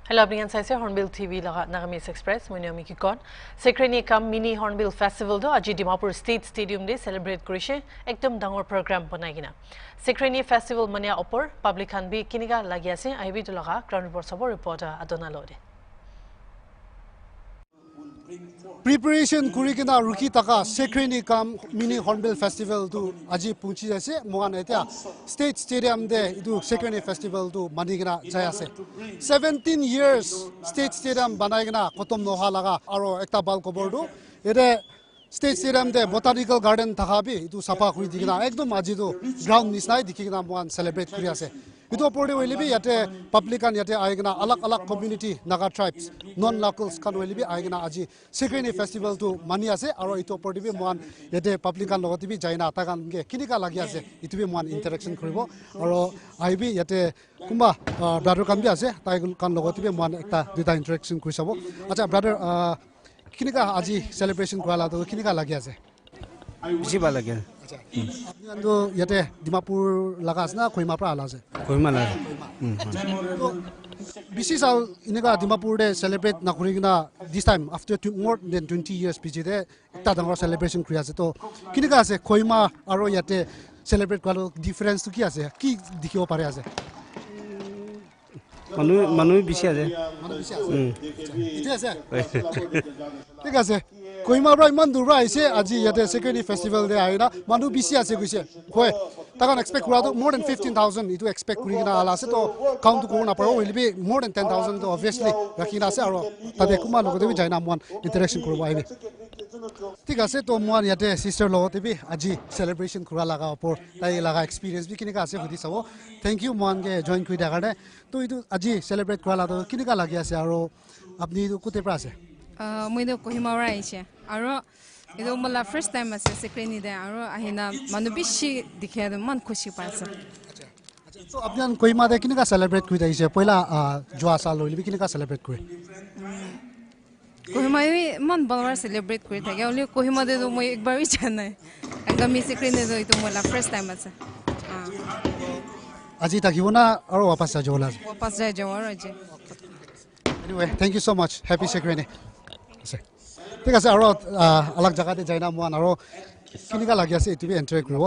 Hello, everyone. This is Hornbilltv NagameseExpress. My name is Kikon. Secretary kam mini Hornbill Festival do aji Dimapur State Stadium de celebrate korise ekdom dangor program banai gina. Secretary Festival mania opor public khan bi kiniga lagi ase IB to laga ground report sabor reporter Adona lode. Preparation kurikina ruki taka Secretary kam mini Hornbill Festival do aji punchi ase mohan etia State Stadium de idu Secretary Festival do manigina jaya ase 17 years State Stadium banaigina kotom noha laga aro ekta bal kobor do ede State Stadium de Botanical Garden takabi idu sapa kuri digina ekdom aji do ground nisnai dikigina mohan celebrate kuri ase itu opor de welibi yate public kan yate aigina alak community naga tribes non locals kan welibi aigina aji Secretary Festival to mani ase aro itu opor de bi mohan yate public kan logoti bi jaina ta kan ge kinika lagi ase itu bi mohan interaction koribo aro aibi yate kumba brother kan bi ase tai kan logoti bi mohan ekta dita interaction kurisabo acha brother kinika aji celebration kurala to kinika lagi ase Bisi bala lagi. acha apni ando yate Dimapur laga ase na Kohima pra ala ase Kohima la. Bisi sal inega Dimapur de celebrate na kurigina this time after more than 20 years PG de ekta dangor celebration kuri ase to kinika ase Kohima aro yate celebrate kwalo difference to ki ase ki dikhibo pare ase Manu bisi ase. manu bisi ase ite ase ঠিক আছে Kohima bra iman dura aise aji yate Secretary Festival de aina manu bisi ase kuise koi takan expect kura to more than 15,000 itu expect kurigina ala ase to count to korna paro will be more than 10,000 to obviously rakina ase aro tade kuma logote bi jaina mon interaction korbo aibe ঠিক আছে to mon yate sister logote bi aji celebration kura laga opor tai laga experience bi kinika ase hudi sabo thank you mon ge join kuri da karne to itu aji celebrate kura la to kinika lagi ase aro apni itu kute pra ase মই Kohima আহিছে আৰু এইটো মোলা first time আছে Secretary দে আৰু আহিনা মানুহ বেছি দেখে মান খুশি পাইছে So apnian Kohima de kinika celebrate kuri daise poila joa sal loili kinika celebrate kuri Kohima মান বাৰবাৰ সেলিব্ৰেট কৰি থাকে অলি Kohima de মই একবাৰ বি জানাই আগামী Secretary de এইটো মোলা ফাৰ্ষ্ট টাইম আছে আজি থাকিব না আৰু वापस যাওলা वापस যাই যাওয়ার আছে Anyway thank you so much happy Secretary ঠিক আছে আৰু আলাক জাগাতে যাইনা মন আৰু কিনিকা লাগি আছে ইটিভি এন্টাৰ কৰিব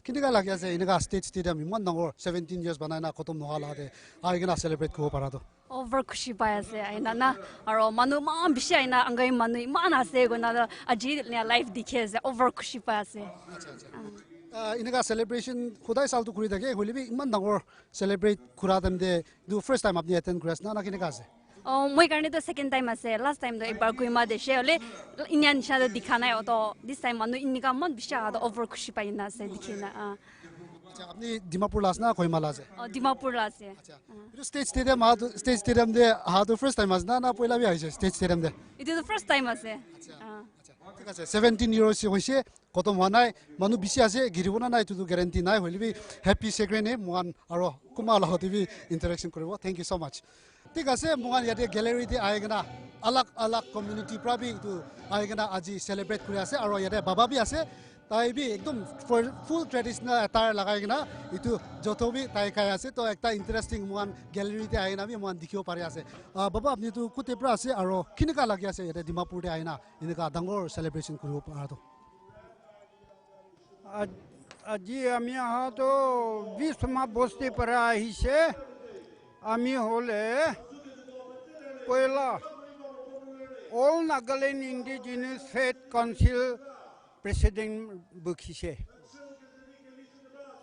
কিনিকা লাগি আছে ইনকা ষ্টেট ষ্টেডিয়াম ইমান ডাঙৰ 17 ইয়াৰ্স বনাইনা খতম নহালাতে আইগনা সেলিব্ৰেট কৰিব পাৰাটো over খুশি পাই আছে আইনা না আৰু মানুহ মান বিশে আইনা আংগাই মানুহ ইমান আছে গনা আজি লাইফ দেখে আছে over খুশি পাই আছে ইনকা সেলিব্ৰেচন খুদাই সালটো কৰি থাকে হলিবি ইমান ডাঙৰ সেলিব্ৰেট খুৰা দেম দে দু ফাৰ্ষ্ট টাইম আপনি এটেন্ড কৰিছ না কিনিকা আছে মই কাৰণে তো সেকেন্ড টাইম আছে লাস্ট টাইম তো একবাৰ Kohima দেশে হলে ইন্ডিয়ান শাদা দেখা নাই তো দিস টাইম মানুহ ইনকা মান বিশে আদা over খুশি পাই না আছে দেখি না আচ্ছা আপনি ডিমাপুর লাস না Kohima লাস ডিমাপুর আছে আচ্ছা এটা স্টেট স্টেডিয়াম দে হাতো ফার্স্ট টাইম আছে না পয়লা বি আইছে স্টেট স্টেডিয়াম দে এটা তো ফার্স্ট টাইম আছে আচ্ছা ঠিক আছে 17 ইয়ার্স হইছে কত মানাই মানুহ বিশি আছে গিৰিব না নাই তো গ্যারান্টি নাই হলিবি হ্যাপি Secretary মন আৰু কুমা লহতিবি ইন্টাৰেকশন কৰিব থ্যাংক ইউ সো মাচ ঠিক আছে মন ইয়াতে গ্যালারিতে আইগনা আলাক কমিউনিটি প্ৰাবি তো আইগনা আজি সেলিব্রেট কৰি আছে আৰু ইয়াতে বাবা বি আছে তাই বি একদম ফুল ট্ৰেডিশনাল এটাৰ লাগাইগনা ইটো যতবি তাই খাই আছে তো একটা ইন্টারেস্টিং মন গ্যালারিতে আইনা বি মন দেখিব পাৰি আছে বাবা আপনি তো কুতে পৰা আছে আৰু কিনিকা লাগি আছে ইয়াতে ডিমাপুৰতে আইনা ইনকা ডাঙৰ সেলিব্রেশন কৰিব পাৰাটো আজি আমি আহাতো 20 মাহ বস্তি পৰা আহিছে আমি হলে পয়লা all Nagaland indigenous fed council president বকিছে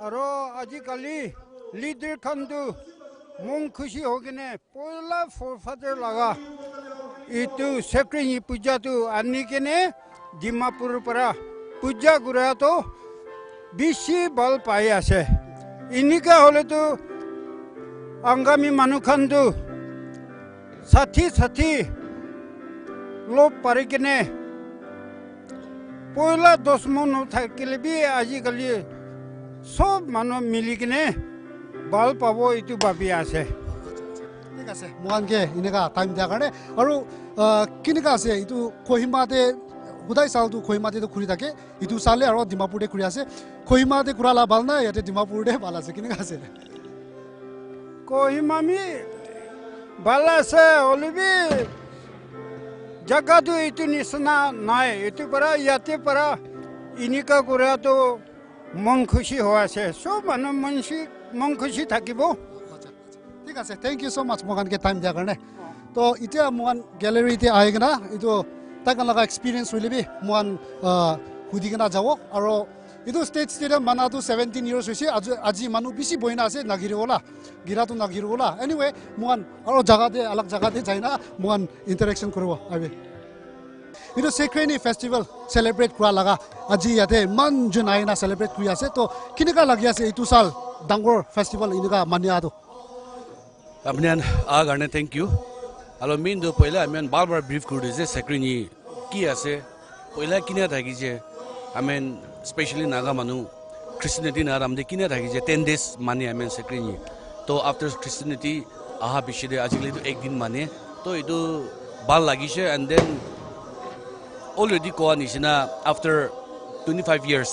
আৰু আজিকালি লিডাৰ খানটো মন খুশি হগিনে পয়লা ফৰফাদাৰ লাগা ইটো Secretary পূজাটো আনি কিনে ডিমাপুৰৰ পৰা পূজা কৰাটো বেছি বল পাই আছে ইনিকা হলেতো আগামী মানুহ খানটো সাথী লোক পাৰি কিনে পয়লা 10 মন থাকিলে বি আজিকালি সব মানুহ মিলি কিনে বল পাব ইটো ভাবি আছে ঠিক আছে মহানকে ইনকা টাইম দিয়া কাৰণে আৰু কিনিকা আছে ইটো Kohima de Budai saldu Kohima de khuri থাকে ইটো সালে আৰু ডিমাপুৰ de khuri আছে Kohima de kurala balna ইয়াতে ডিমাপুৰ de bala আছে কিনিকা আছে Kohima mi balase olibi jaga tu itu nisna nai itu para yate para inika kura to mon khushi hoa ase so manu mon khushi thakibo ঠিক আছে thank you so much মোগানকে time দিয়াৰ কাৰণে তো এতিয়া মোগান গ্যালাৰীতে আহি কিনা এইটো তাক লগা এক্সপিৰিয়েঞ্চ হলিবি মোগান সুধি কিনা যাব আৰু এইটো ষ্টেট ষ্টেডিয়াম বানাটো 17 ইয়াৰ্ছ হৈছে আজি মানুহ বেছি বহিনা আছে নাগিৰিবলা গিৰাটো নাগিৰিবলা এনিৱে মোগান আৰু জাগাতে অলগ জাগাতে যাই না মোগান ইণ্টাৰেকশ্যন কৰিব আবে এইটো সেক্ৰেনি ফেষ্টিভেল সেলিব্ৰেট কৰা লগা আজি ইয়াতে ইমান জুন আইনা সেলিব্ৰেট কৰি আছে তো কেনেকুৱা লাগি আছে এইটো চাল ডাঙৰ ফেষ্টিভেল এনেকুৱা মানিয়াটো Abnian agane thank you. Alo min do poila amen balbar brief kurde je secretary ki ase poila kinia thagi je amen especially naga manu Christianity na ramde kinia thagi je 10 days mane amen secretary to after Christianity aha bishide ajile to ek din mane to idu bal lagise and then already ko anisina after 25 years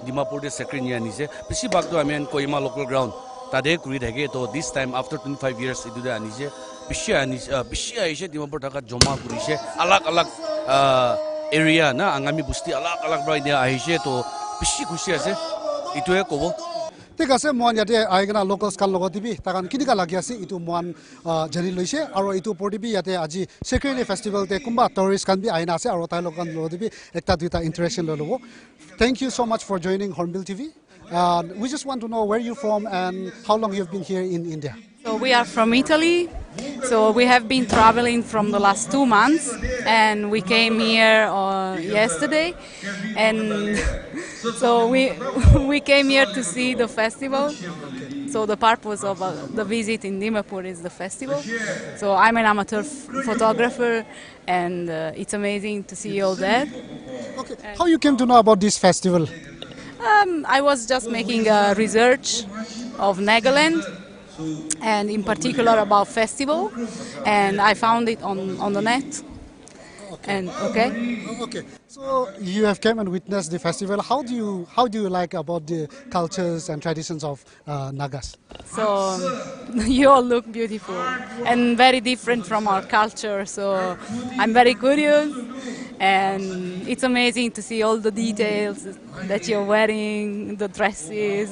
Dimapur de secretary anise bisi bag to amen Kohima local ground tade kuri thage to this time after 25 years idu anise bishi aise Dimapur thaka joma kurise alag area na angami busti alag bra dia aise to bishi khushi ase itue kobo ঠিক আছে মই ইয়াতে আহি কিনা locals কাল লগত দিবি তাকান কিনিকা লাগি আছে ইটো মন জানি লৈছে আৰু ইটো পঢ়িবি ইয়াতে আজি সেক্ৰেনি ফেষ্টিভেলতে কোনবা টুৰিষ্ট কান বি আইনা আছে আৰু তাই লগন লগত দিবি একটা দুটা ইন্টাৰেকশন লৈ লব thank you so much for joining Hornbill TV we just want to know where you from and how long you've been here in India. So we are from Italy. So we have been traveling from the last 2 months, and we came here yesterday, and so we came here to see the festival. So the purpose of the visit in Dimapur is the festival. So I'm an amateur photographer, and it's amazing to see all that. Okay, how you came to know about this festival? I was just making a research of Nagaland, and in particular about festival, and I found it on the net. And okay. So you have come and witnessed the festival. How do you like about the cultures and traditions of Nagas? So you all look beautiful and very different from our culture. So I'm very curious, and it's amazing to see all the details that you're wearing, the dresses.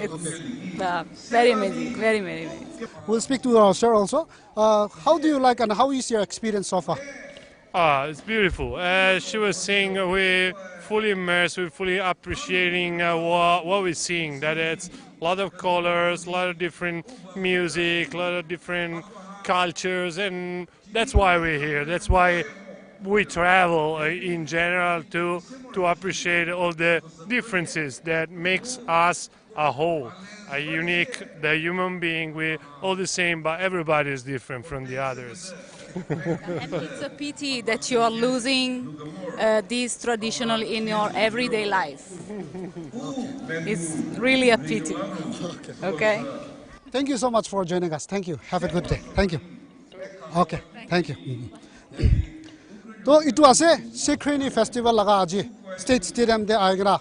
It's very amazing, very amazing. We'll speak to our sir also. How do you like and how is your experience so far? It's beautiful. She was saying we're fully immersed, we're fully appreciating what we're seeing. That it's a lot of colors, a lot of different music, a lot of different cultures, and that's why we're here. That's why we travel in general to appreciate all the differences that makes us a whole, a unique, the human being. We're all the same, but everybody is different from the others. And it's a pity that you are losing this traditional in your everyday life. It's really a pity. Okay. Thank you so much for joining us. Thank you. Have a good day. Thank you. Okay. Thank you. तो इटू आसे Sekrenyi festival लगा आज state stadium दे आएगा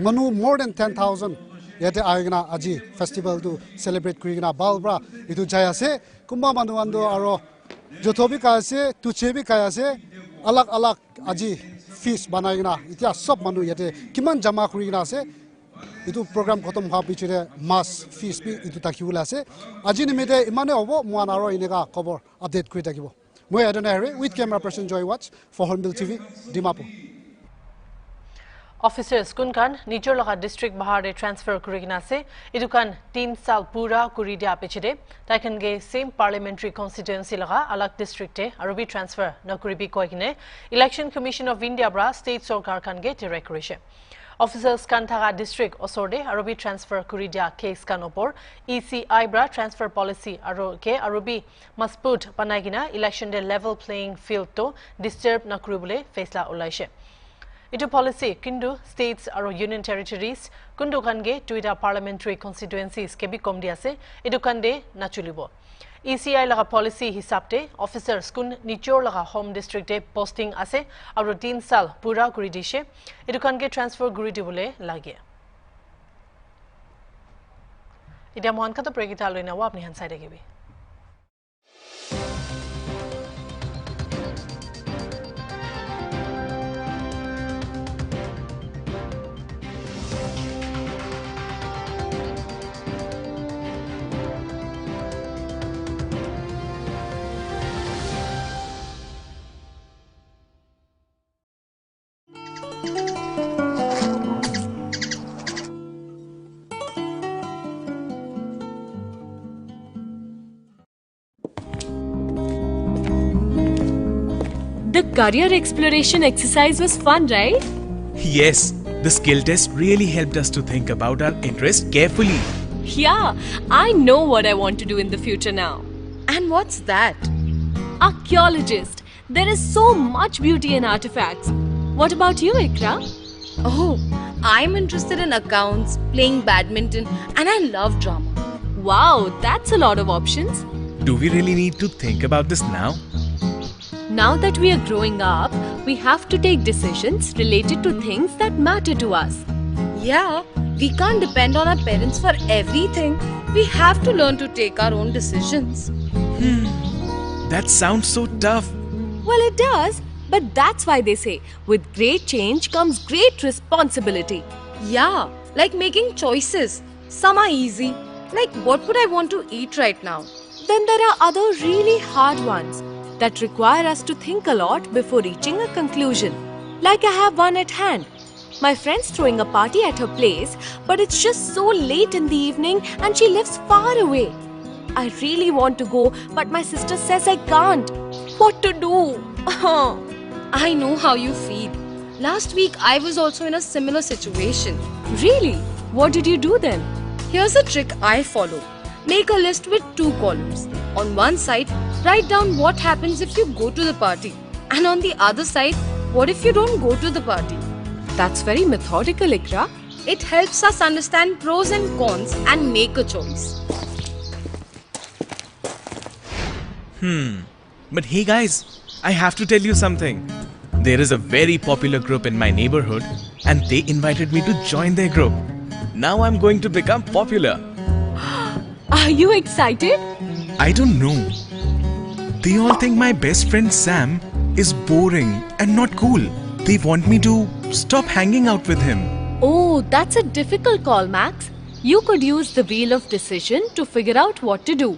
Manu more than 10,000 याते आएगा आज festival तो celebrate करेगा बालब्रा इटू जाया से कुंभा मनु अंदो आरो जो तो भी कहा से तुझे भी कहा से अलग अलग आज फीस बनाएगा इतना सब मनु याते किमान जमा करेगा से इटू प्रोग्राम खत्म हुआ पीछे मास फीस भी इटू ताकिउला से आज निमित्ते इमाने होबो मुआनारो इनेगा खबर अपडेट करे ताकिबो मैं Adonai with camera person Joy Watch for Hornbill TV, Dimapur. Officers kunkan nijor laga district bahar de transfer kurigina se idukan 3 saal pura kuri dia pechide taikan ge same parliamentary constituency laga alag district te arubi transfer na kuribi koigine election commission of India bra state sarkar kan ge direct kurise officers kan thaga district osorde arubi transfer kuri dia case kan opor ECI bra transfer policy arubi must put panagina election de level playing field to disturb na kuribule faisla ulaise Ito policy kindu states aro union territories kundu kange tuida parliamentary constituencies ke bi kom dia ase ito kande na chulibo ECI laga policy hisabte officers kun nichor laga home district e posting ase aro 3 sal pura kuri dishe ito kange transfer guri dibole lage ida mohan kata pregita loina wa apni han side ke bi The career exploration exercise was fun, right? Yes, the skill test really helped us to think about our interests carefully. Yeah, I know what I want to do in the future now. And what's that? Archaeologist. There is so much beauty in artifacts. What about you, Ikra? Oh, I'm interested in accounts, playing badminton, and I love drama. Wow, that's a lot of options. Do we really need to think about this now? Now that we are growing up, we have to take decisions related to things that matter to us. Yeah, we can't depend on our parents for everything. We have to learn to take our own decisions. That sounds so tough. Well, it does, but that's why they say, with great change comes great responsibility. Yeah, like making choices. Some are easy, like what would I want to eat right now? Then there are other really hard ones that require us to think a lot before reaching a conclusion. Like I have one at hand. My friend's throwing a party at her place, but it's just so late in the evening and she lives far away. I really want to go, but my sister says I can't. What to do? I know how you feel. Last week I was also in a similar situation. Really? What did you do then? Here's a trick I follow. Make a list with 2 columns. On one side, write down what happens if you go to the party. And on the other side, what if you don't go to the party? That's very methodical, Ikra. It helps us understand pros and cons and make a choice. But hey guys, I have to tell you something. There is a very popular group in my neighborhood and they invited me to join their group. Now I'm going to become popular. Are you excited? I don't know. They all think my best friend Sam is boring and not cool. They want me to stop hanging out with him. Oh, that's a difficult call, Max. You could use the wheel of decision to figure out what to do.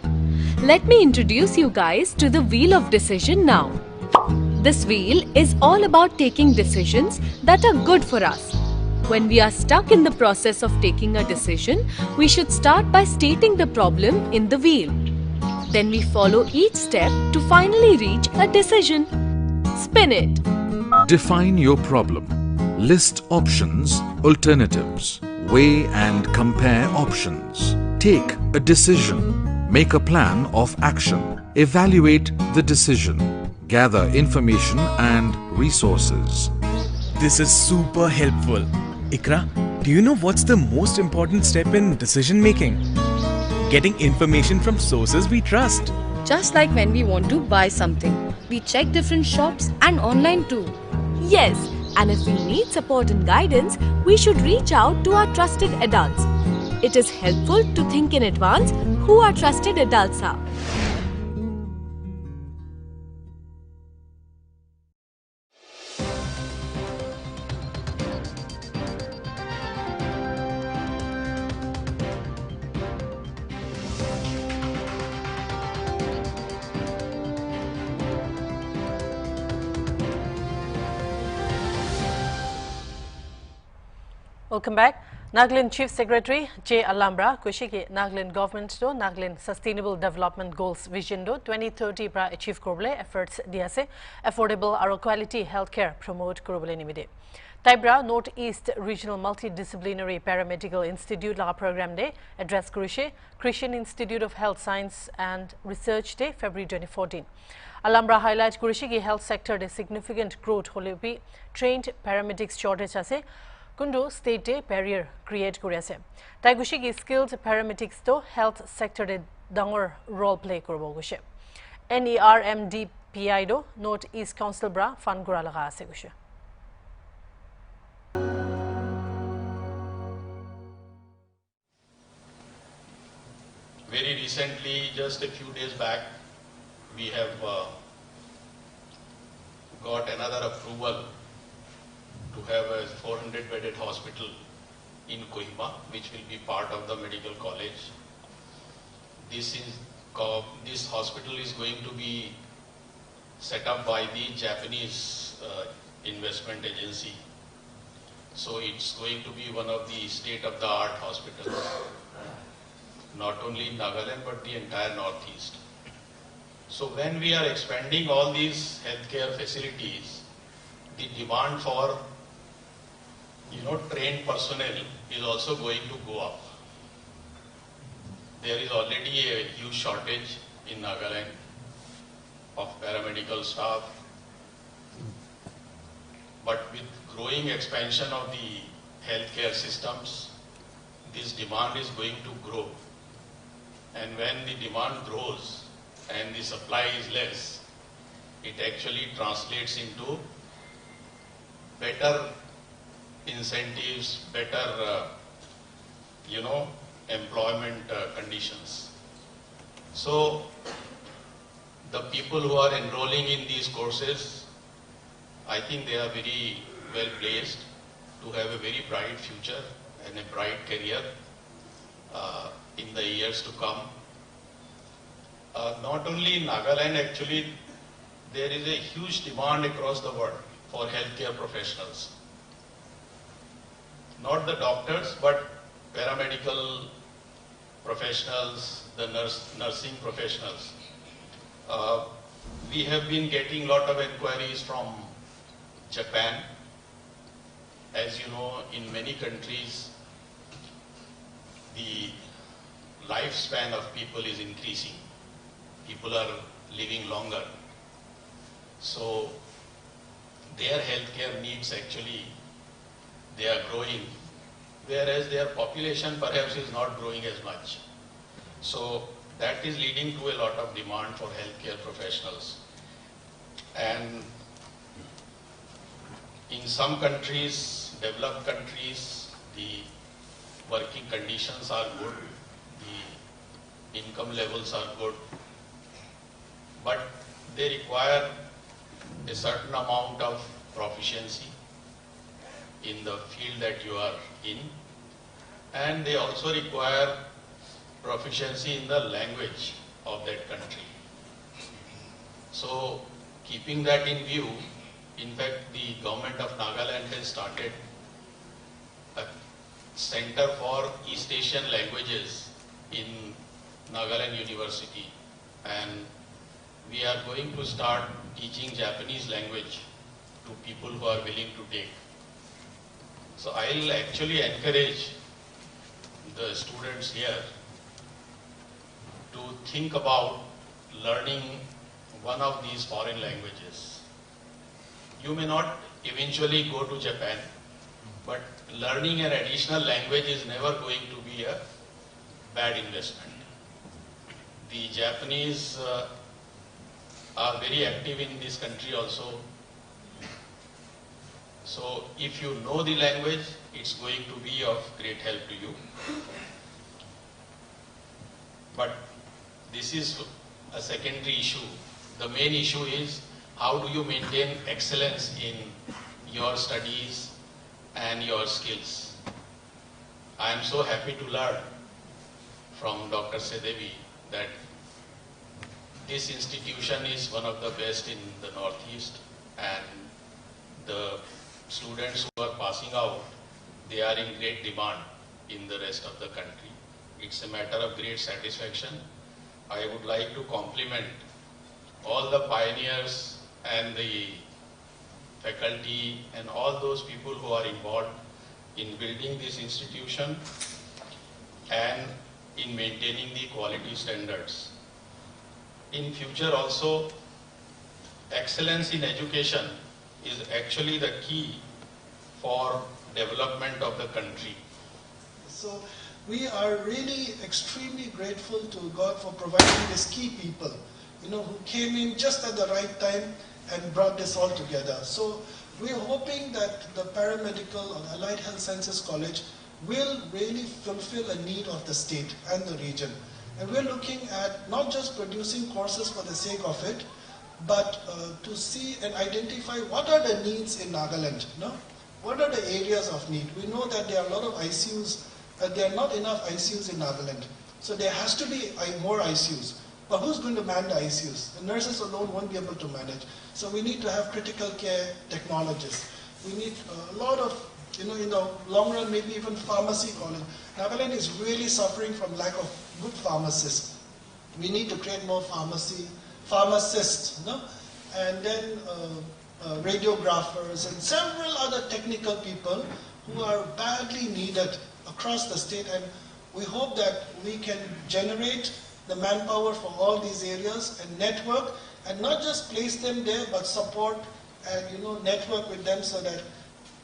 Let me introduce you guys to the wheel of decision now. This wheel is all about taking decisions that are good for us. When we are stuck in the process of taking a decision, we should start by stating the problem in the wheel. Then we follow each step to finally reach a decision. Spin it. Define your problem. List options, alternatives. Weigh and compare options. Take a decision. Make a plan of action. Evaluate the decision. Gather information and resources. This is super helpful. Ikra, do you know what's the most important step in decision making? Getting information from sources we trust. Just like when we want to buy something, we check different shops and online too. Yes, and if we need support and guidance, we should reach out to our trusted adults. It is helpful to think in advance who our trusted adults are. Welcome back. Nagaland Chief Secretary J. Alambra Kushiki Nagaland Government do Nagaland Sustainable Development Goals Vision do 2030 pra achieve korble efforts diase affordable aro quality healthcare promote korble nimide. Taibra North East Regional Multidisciplinary Paramedical Institute la program day address Kurishe Christian Institute of Health Science and Research Day February 2014. Alambra highlight Kurishiki health sector de significant growth holebi trained paramedics shortage ase Kundo state day barrier create kuriase. Taigushiki skilled paramedics to health sector de dangor role play korbo gushe. NERMDPI do North East Council bra fan gura laga ase gushe. Very recently, just a few days back, we have got another approval to have a 400-bedded hospital in Kohima, which will be part of the medical college. This hospital is going to be set up by the Japanese investment agency. So it's going to be one of the state-of-the-art hospitals, not only in Nagaland but the entire Northeast. So when we are expanding all these healthcare facilities, the demand for trained personnel is also going to go up. There is already a huge shortage in Nagaland of paramedical staff, but with growing expansion of the healthcare systems, this demand is going to grow. And when the demand grows and the supply is less, it actually translates into better incentives, better, employment conditions. So the people who are enrolling in these courses, I think they are very well placed to have a very bright future and a bright career in the years to come. Not only in Nagaland, actually, there is a huge demand across the world for healthcare professionals. Not the doctors, but paramedical professionals, the nursing professionals. We have been getting a lot of inquiries from Japan. As you know, in many countries, the lifespan of people is increasing. People are living longer. So their healthcare needs actually, they are growing, whereas their population perhaps is not growing as much. So that is leading to a lot of demand for healthcare professionals. And in some countries, developed countries, the working conditions are good, the income levels are good, but they require a certain amount of proficiency in the field that you are in, and they also require proficiency in the language of that country. So keeping that in view, in fact, the government of Nagaland has started a Center for East Asian Languages in Nagaland University, and we are going to start teaching Japanese language to people who are willing to take. So I'll actually encourage the students here to think about learning one of these foreign languages. You may not eventually go to Japan, but learning an additional language is never going to be a bad investment. The Japanese are very active in this country also. So if you know the language, it's going to be of great help to you. But this is a secondary issue. The main issue is how do you maintain excellence in your studies and your skills. I am so happy to learn from Dr. Sedevi that this institution is one of the best in the Northeast, and the students who are passing out, they are in great demand in the rest of the country. It's a matter of great satisfaction. I would like to compliment all the pioneers and the faculty and all those people who are involved in building this institution and in maintaining the quality standards. In future also, excellence in education is actually the key for development of the country. So we are really extremely grateful to God for providing these key people, who came in just at the right time and brought this all together. So we're hoping that the paramedical or the Allied Health Sciences College will really fulfill a need of the state and the region. And we're looking at not just producing courses for the sake of it, but to see and identify what are the needs in Nagaland. What are the areas of need? We know that there are a lot of ICUs, but there are not enough ICUs in Nagaland. So there has to be more ICUs. But who's going to man the ICUs? The nurses alone won't be able to manage. So we need to have critical care technologists. We need a lot of, in the long run, maybe even pharmacy college. Nagaland is really suffering from lack of good pharmacists. We need to create more pharmacy pharmacists, and then radiographers and several other technical people who are badly needed across the state, and we hope that we can generate the manpower for all these areas and network, and not just place them there, but support and network with them so that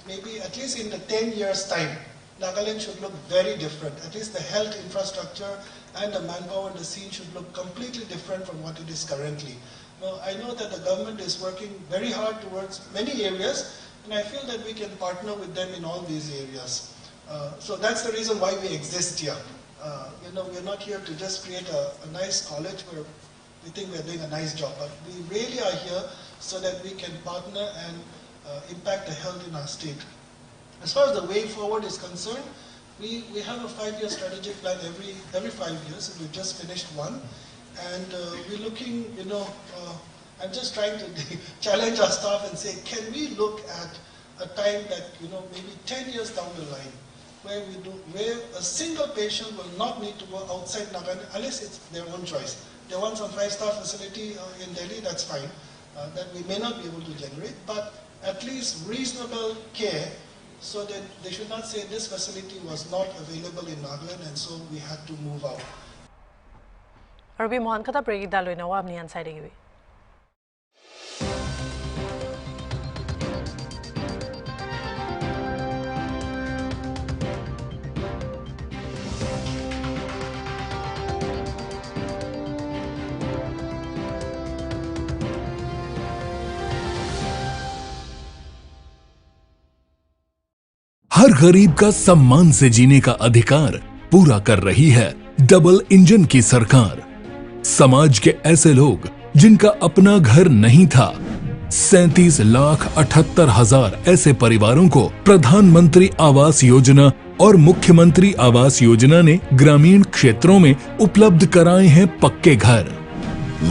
maybe at least in the 10 years time, Nagaland should look very different. At least the health infrastructure and the manpower and the scene should look completely different from what it is currently. Now, I know that the government is working very hard towards many areas, and I feel that we can partner with them in all these areas. So that's the reason why we exist here. We're not here to just create a nice college where we think we're doing a nice job, but we really are here so that we can partner and impact the health in our state. As far as the way forward is concerned, we have a 5-year strategic plan every 5 years, and we've just finished one. And we're looking, I'm just trying to challenge our staff and say, can we look at a time that, maybe 10 years down the line, where a single patient will not need to go outside Nagaland unless it's their own choice. They want some 5-star facility in Delhi, that's fine. That we may not be able to generate, but at least reasonable care so that they should not say this facility was not available in Nagaland and so we had to move out. Arbi Mohan kata break dalo na wa amni ansai degi. हर गरीब का सम्मान से जीने का अधिकार पूरा कर रही है डबल इंजन की सरकार। समाज के ऐसे लोग जिनका अपना घर नहीं था, 37,78,000 ऐसे परिवारों को प्रधानमंत्री आवास योजना और मुख्यमंत्री आवास योजना ने ग्रामीण क्षेत्रों में उपलब्ध कराए हैं पक्के घर।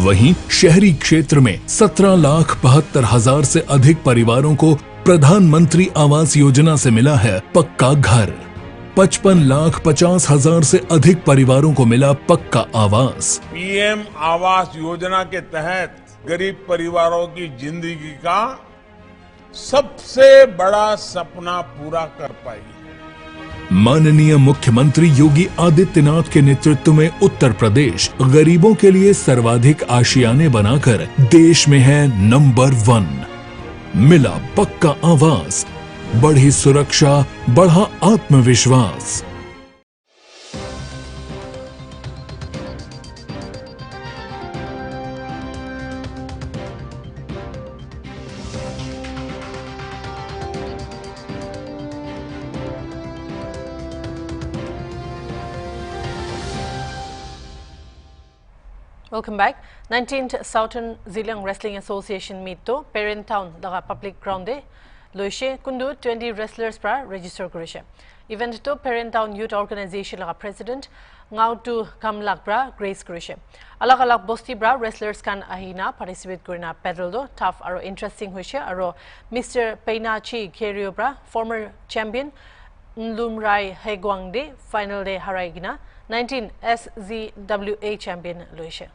वहीं शहरी क्षेत्र में 17,72,000 से अधिक परिवारों को प्रधानमंत्री आवास योजना से मिला है पक्का घर। 55,50,000 से अधिक परिवारों को मिला पक्का आवास। पीएम आवास योजना के तहत गरीब परिवारों की जिंदगी का सबसे बड़ा सपना पूरा कर पाई। माननीय मुख्यमंत्री योगी आदित्यनाथ के नेतृत्व में उत्तर प्रदेश गरीबों के लिए सर्वाधिक आशियाने बनाकर देश में है नंबर 1। मिला पक्का आवास, बढ़ी सुरक्षा, बढ़ा आत्मविश्वास। Welcome back. 19th Southern Zilong Wrestling Association meet to Parent Town daga public ground de loishe kundu 20 wrestlers pra register korishe. Event to Parent Town Youth Organization laga president ngau to kamlak pra grace korishe. Alak alak bosti bra wrestlers kan ahina participate korina pedal do tough aro interesting hoise aro Mr. Peinachi Kerio bra former champion Lumrai Hegwang de final day harai gina 19 SZWA champion loishe.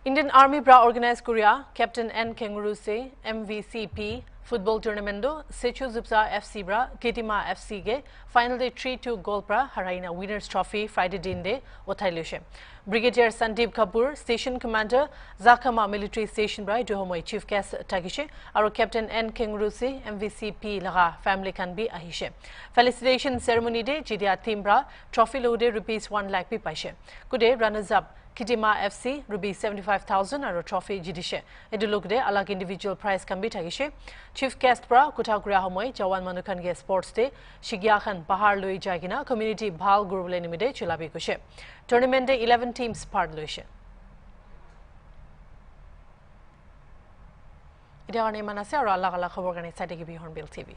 Indian Army bra organized Korea Captain N Kangaroo se MVCP football tournament do Sechu Zupsa FC bra Ketima FC ge final day 3-2 goal bra haraina winners trophy Friday din de othai loshe. Brigadier Sandeep Kapoor station commander Zakama military station bra Johomoi chief guest tagishe aro Captain N Kangaroo se MVCP laga family kan bi ahishe. Felicitation ceremony de jidia team bra trophy load rupees 1 lakh bi paishe. Kude runners up Kitima FC rupees 75,000 aro trophy jidishe. Eduluk de alag individual prize kan bi tagishe. Chief guest bra Kutagura homoi Jawan Manukan ge sports de Shigya Khan Bahar loi jagina community bhal gurule nimide chulabi kushe. Tournament de 11 teams part loishe. Ida gane manase aro alag alag khobor gane side ge bi Hornbilltv.